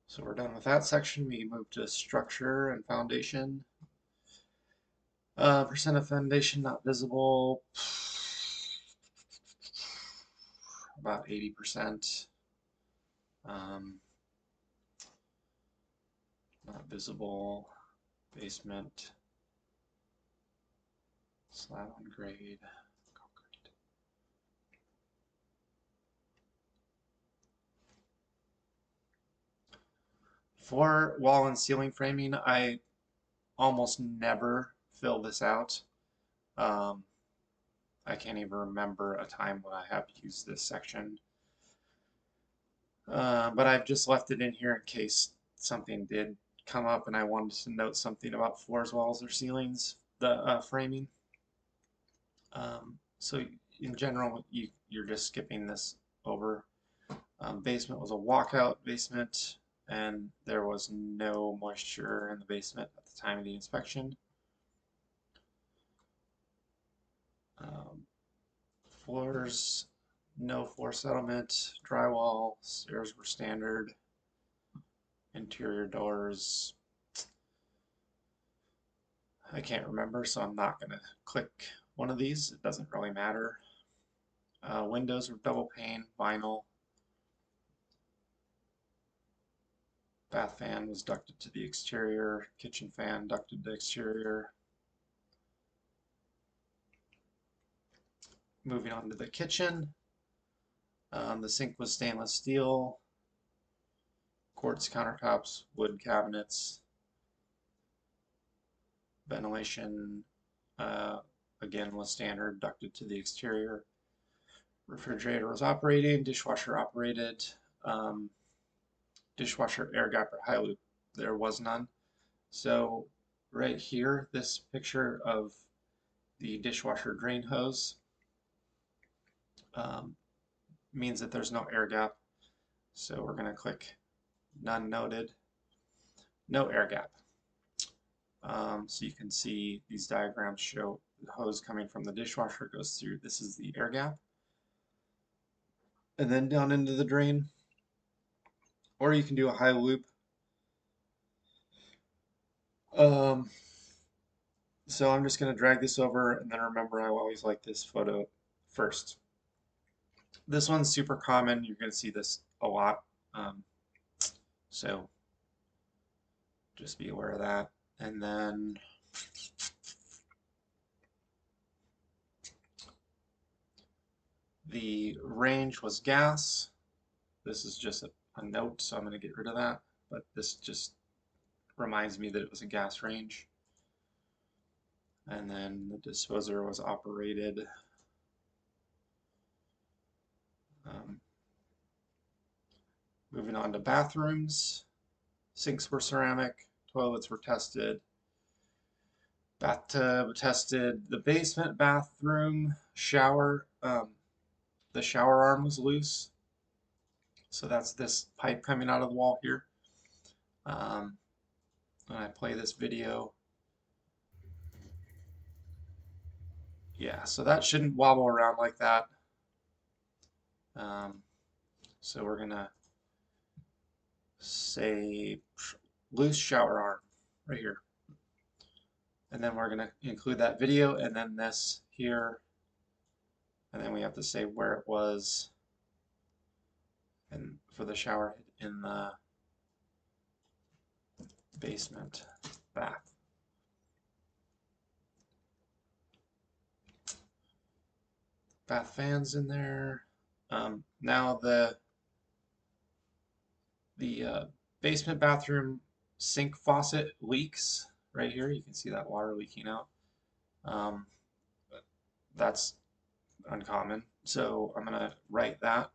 S1: So we're done with that section. We move to structure and foundation. Percent of foundation not visible, about 80%. Not visible. Basement. Slab on grade. Concrete. For wall and ceiling framing, I almost never fill this out. I can't even remember a time when I have used this section. But I've just left it in here in case something did come up and I wanted to note something about floors, walls, or ceilings, the framing. So in general, you're just skipping this over. Basement was a walkout basement, and there was no moisture in the basement at the time of the inspection. Floors, no floor settlement. Drywall, stairs were standard. Interior doors, I can't remember, so I'm not going to click one of these. It doesn't really matter. Windows were double pane, vinyl. Bath fan was ducted to the exterior. Kitchen fan ducted to exterior. Moving on to the kitchen. The sink was stainless steel. Quartz countertops, wood cabinets. Ventilation, again, was standard, ducted to the exterior. Refrigerator was operating, dishwasher operated. Dishwasher air gap or high loop, there was none. So right here, this picture of the dishwasher drain hose means that there's no air gap. So we're going to click none noted, no air gap. So you can see these diagrams show the hose coming from the dishwasher goes through. This is the air gap. And then down into the drain. Or you can do a high loop. So I'm just going to drag this over, and then remember I always like this photo first. This one's super common. You're going to see this a lot. So just be aware of that. And then the range was gas. This is just a note, so I'm going to get rid of that. But this just reminds me that it was a gas range. And then the disposer was operated. Moving on to bathrooms. Sinks were ceramic, toilets were tested, bathtub tested, the basement bathroom shower, the shower arm was loose. So that's this pipe coming out of the wall here. When I play this video, Yeah, so that shouldn't wobble around like that. So we're gonna say loose shower arm right here. And then we're gonna include that video and then this here. And then we have to say where it was and for the shower in the basement bath. Bath fans in there. Now the basement bathroom sink faucet leaks right here. You can see that water leaking out. Um, that's uncommon, so I'm gonna write that.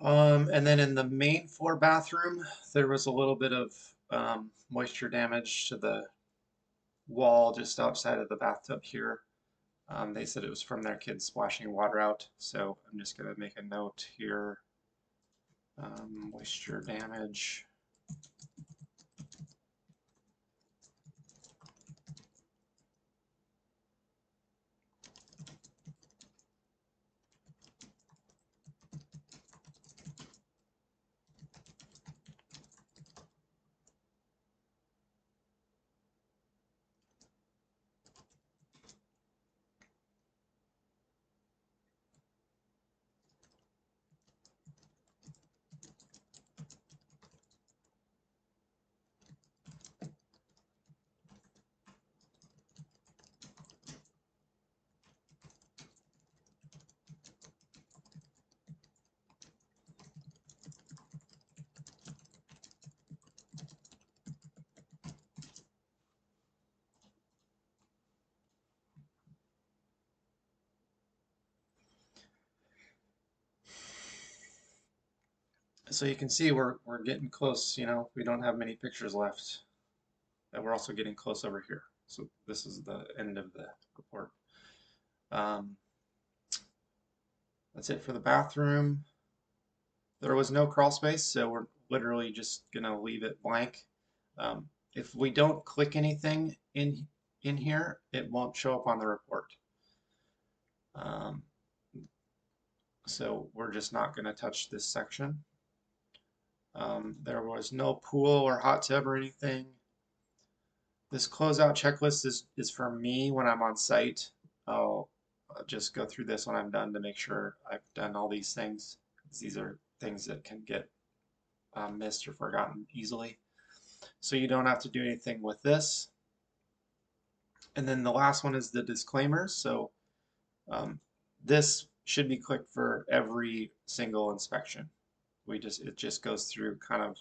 S1: Um, and then in the main floor bathroom, there was a little bit of moisture damage to the wall just outside of the bathtub here. They said it was from their kids splashing water out, so I'm just going to make a note here. Moisture damage. So you can see we're getting close, you know, we don't have many pictures left. And we're also getting close over here. So this is the end of the report. Um, that's it for the bathroom. There was no crawl space, so we're literally just gonna leave it blank. If we don't click anything in here, it won't show up on the report. Um, so we're just not gonna touch this section. There was no pool or hot tub or anything. This closeout checklist is for me when I'm on site. I'll just go through this when I'm done to make sure I've done all these things. These are things that can get missed or forgotten easily. So you don't have to do anything with this. And then the last one is the disclaimers. So um, this should be clicked for every single inspection. It just goes through kind of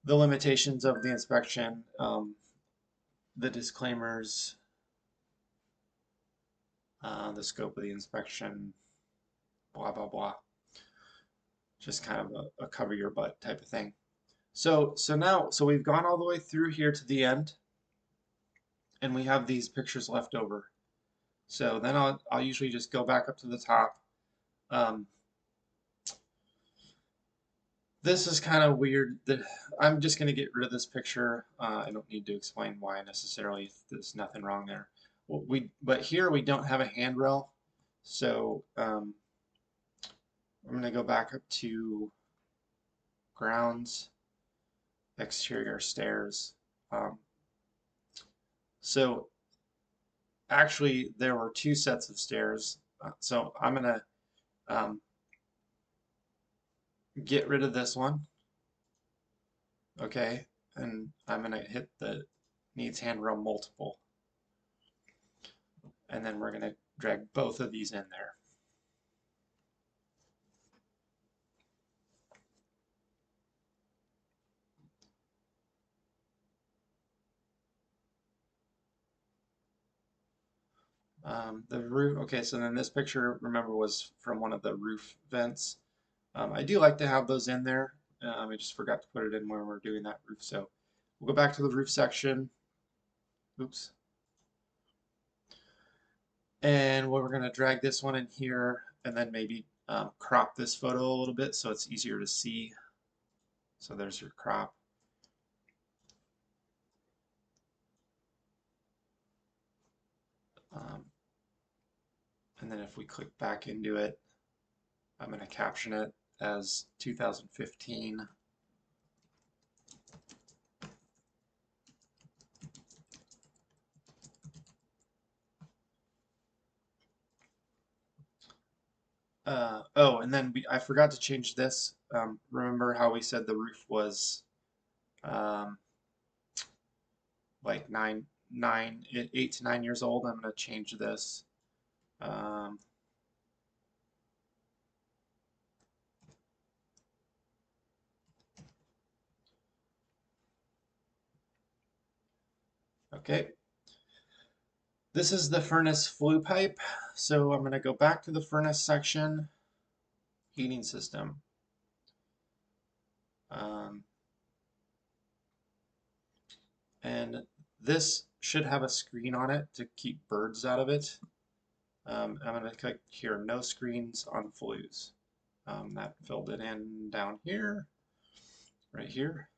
S1: the limitations of the inspection, the disclaimers, the scope of the inspection, blah, blah, blah. Just kind of a cover your butt type of thing. So we've gone all the way through here to the end, and we have these pictures left over. So then I'll usually just go back up to the top. This is kind of weird. I'm just going to get rid of this picture. I don't need to explain why necessarily. There's nothing wrong there. But here we don't have a handrail, so I'm going to go back up to grounds, exterior stairs. So actually there were two sets of stairs. So I'm going to get rid of this one. Okay, and I'm going to hit the needs handrail multiple. And then we're going to drag both of these in there. The roof, okay, so then this picture, remember, was from one of the roof vents. I do like to have those in there. I just forgot to put it in when we're doing that roof. So we'll go back to the roof section. Oops. And we're going to drag this one in here and then maybe crop this photo a little bit so it's easier to see. So there's your crop. And then if we click back into it, I'm going to caption it as 2015. Oh, and then I forgot to change this. Remember how we said the roof was um, like 8 to 9 years old? I'm going to change this. Um, okay. This is the furnace flue pipe. So I'm going to go back to the furnace section, heating system. And this should have a screen on it to keep birds out of it. I'm going to click here, no screens on flues. That filled it in down here, right here.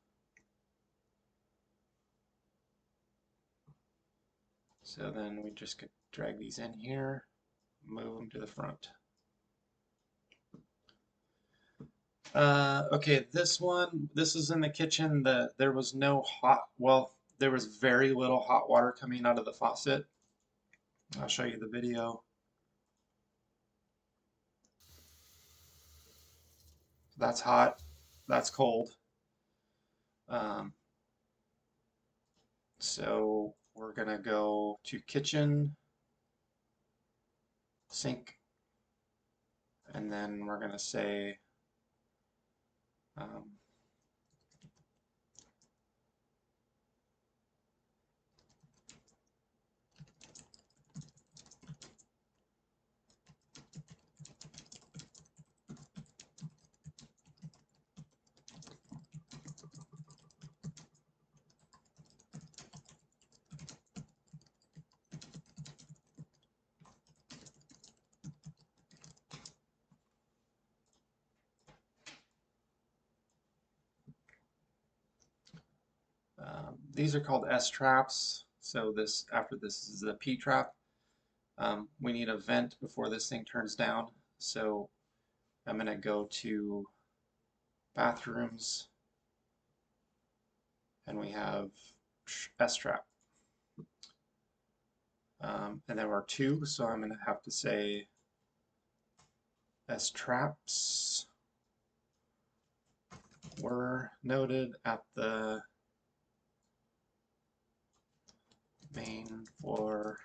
S1: So then we just could drag these in here, move them to the front. Okay, this is in the kitchen. There was no there was very little hot water coming out of the faucet. I'll show you the video. That's hot, that's cold. So we're gonna go to kitchen, sink, and then we're gonna say um, these are called S traps. So after this is the P trap. We need a vent before this thing turns down. So I'm gonna go to bathrooms, and we have S trap. And there are two, so I'm gonna have to say S traps were noted at the main floor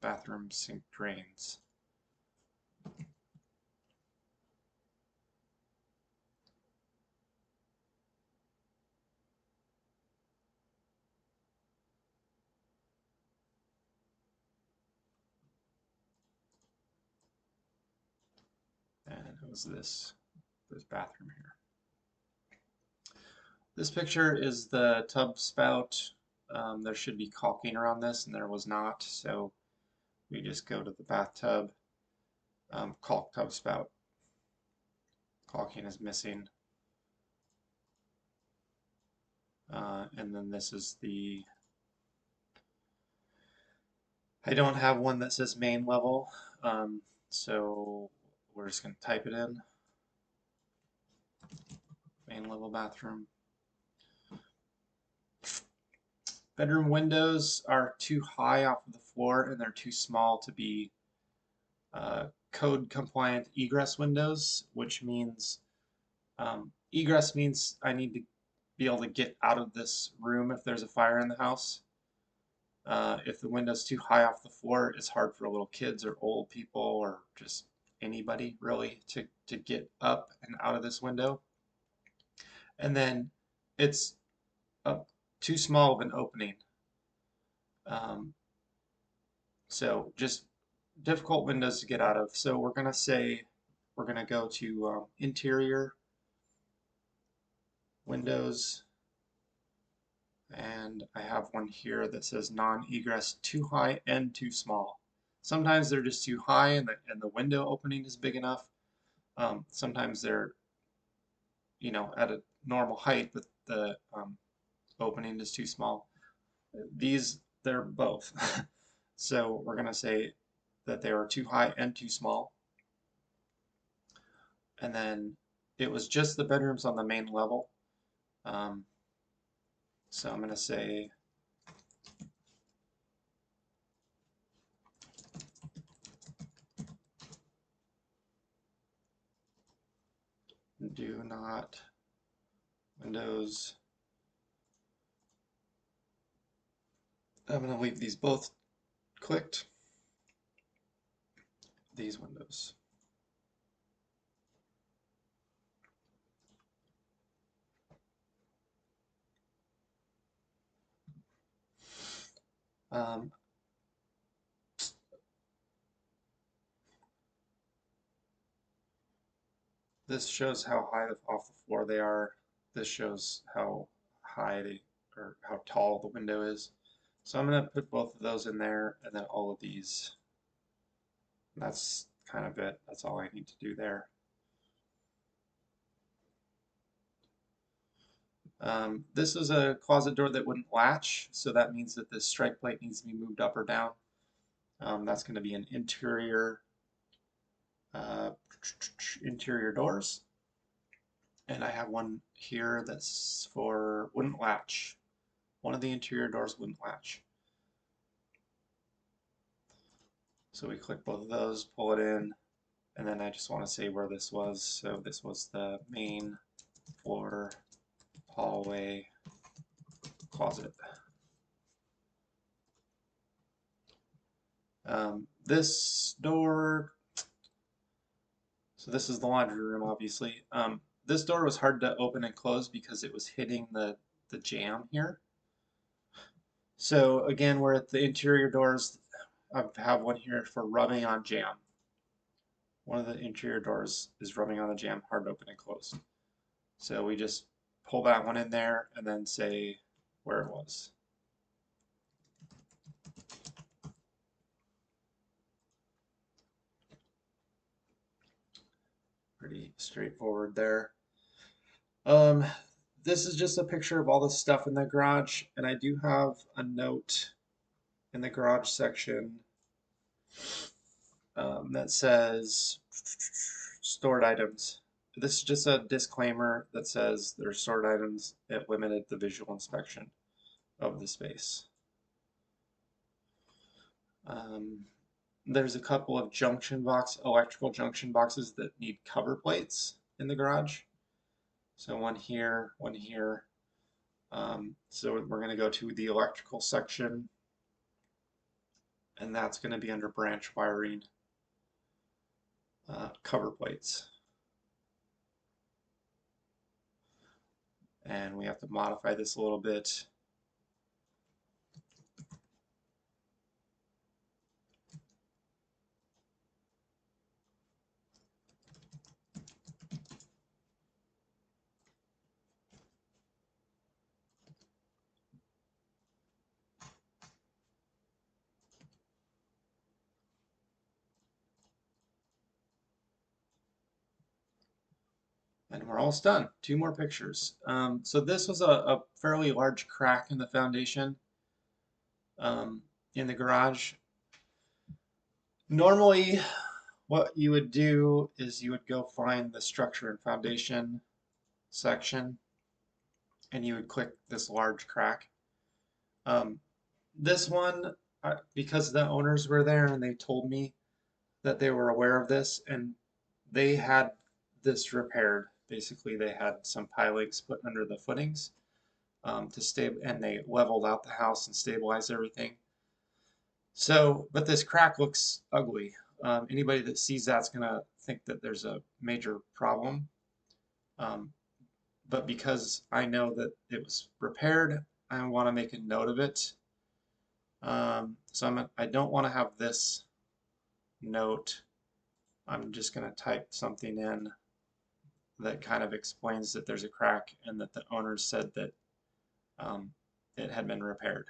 S1: bathroom sink drains. And it was this bathroom here. This picture is the tub spout. There should be caulking around this, and there was not, so we just go to the bathtub, caulk tub spout. Caulking is missing. And then this is I don't have one that says main level, so we're just going to type it in. Main level bathroom. Bedroom windows are too high off of the floor, and they're too small to be code compliant egress windows, which means egress means I need to be able to get out of this room if there's a fire in the house. If the window's too high off the floor, it's hard for little kids or old people or just anybody really to get up and out of this window. And then it's too small of an opening. So just difficult windows to get out of. So we're going to say we're going to go to interior windows, and I have one here that says non-egress too high and too small. Sometimes they're just too high and the window opening is big enough. Sometimes they're, you know, at a normal height, but the opening is too small. These, they're both. So we're going to say that they are too high and too small. And then it was just the bedrooms on the main level. So I'm going to say do not windows. I'm going to leave these both clicked. These windows. This shows how high off the floor they are. This shows how high they, or how tall the window is. So I'm going to put both of those in there and then all of these. And that's kind of it. That's all I need to do there. This is a closet door that wouldn't latch, so that means that this strike plate needs to be moved up or down. That's going to be an interior interior doors, and I have one here that's for wouldn't latch. One of the interior doors wouldn't latch. So we click both of those, pull it in, and then I just want to say where this was. So this was the main floor hallway closet. This door, so this is the laundry room, obviously. This door was hard to open and close because it was hitting the jamb here. So again, we're at the interior doors. I have one here for rubbing on jamb. One of the interior doors is rubbing on the jamb, hard to open and close. So we just pull that one in there and then say where it was. Pretty straightforward there. This is just a picture of all the stuff in the garage, and I do have a note in the garage section that says stored items. This is just a disclaimer that says they're stored items. It limited the visual inspection of the space. There's a couple of electrical junction boxes that need cover plates in the garage. So one here, one here. So we're going to go to the electrical section, and that's going to be under branch wiring cover plates. And we have to modify this a little bit. And we're almost done. Two more pictures. So this was a fairly large crack in the foundation in the garage. Normally, what you would do is you would go find the structure and foundation section, and you would click this large crack. This one, because the owners were there and they told me that they were aware of this, and they had this repaired. Basically, they had some pilings put under the footings to stabilize, and they leveled out the house and stabilized everything. So, but this crack looks ugly. Anybody that sees that's gonna think that there's a major problem. But because I know that it was repaired, I want to make a note of it. So I don't want to have this note. I'm just going to type something in that kind of explains that there's a crack and that the owner said that it had been repaired.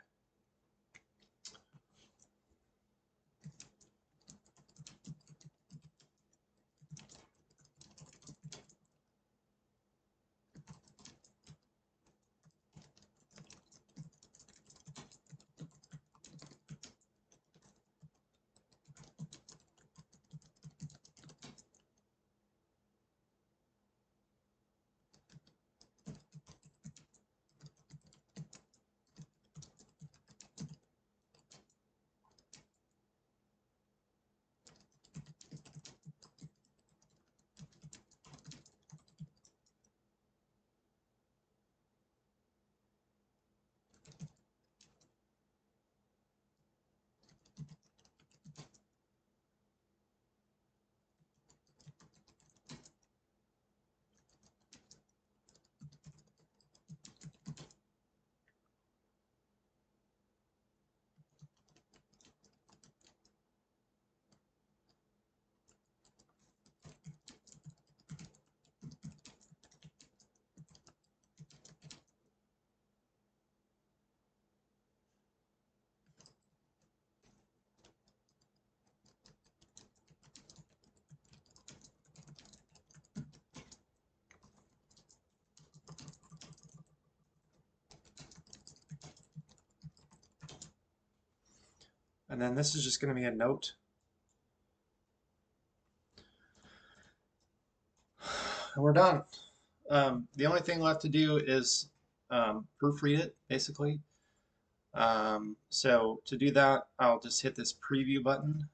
S1: And then this is just going to be a note. And we're done. The only thing left to do is proofread it, basically. So to do that, I'll just hit this preview button,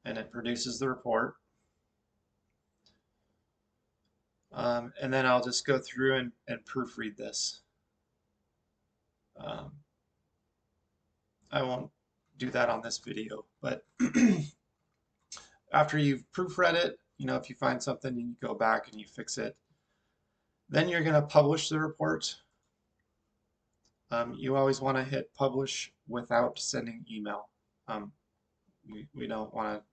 S1: and it produces the report. And then I'll just go through and proofread this. I won't do that on this video, but after you've proofread it, if you find something, you go back and you fix it. Then you're going to publish the report. You always want to hit publish without sending email. We don't want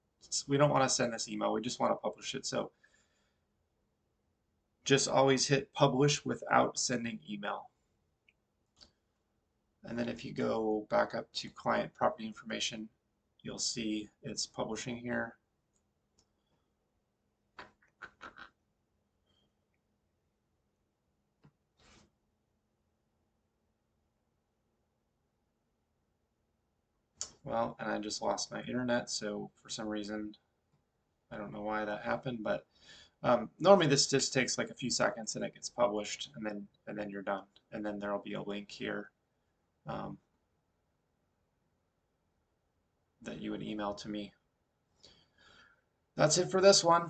S1: to send this email. We just want to publish it. So just always hit publish without sending email. And then if you go back up to client property information, you'll see it's publishing here. Well, and I just lost my internet, so for some reason, I don't know why that happened, but normally this just takes like a few seconds and it gets published, and then you're done. And then there'll be a link here that you would email to me. That's it for this one.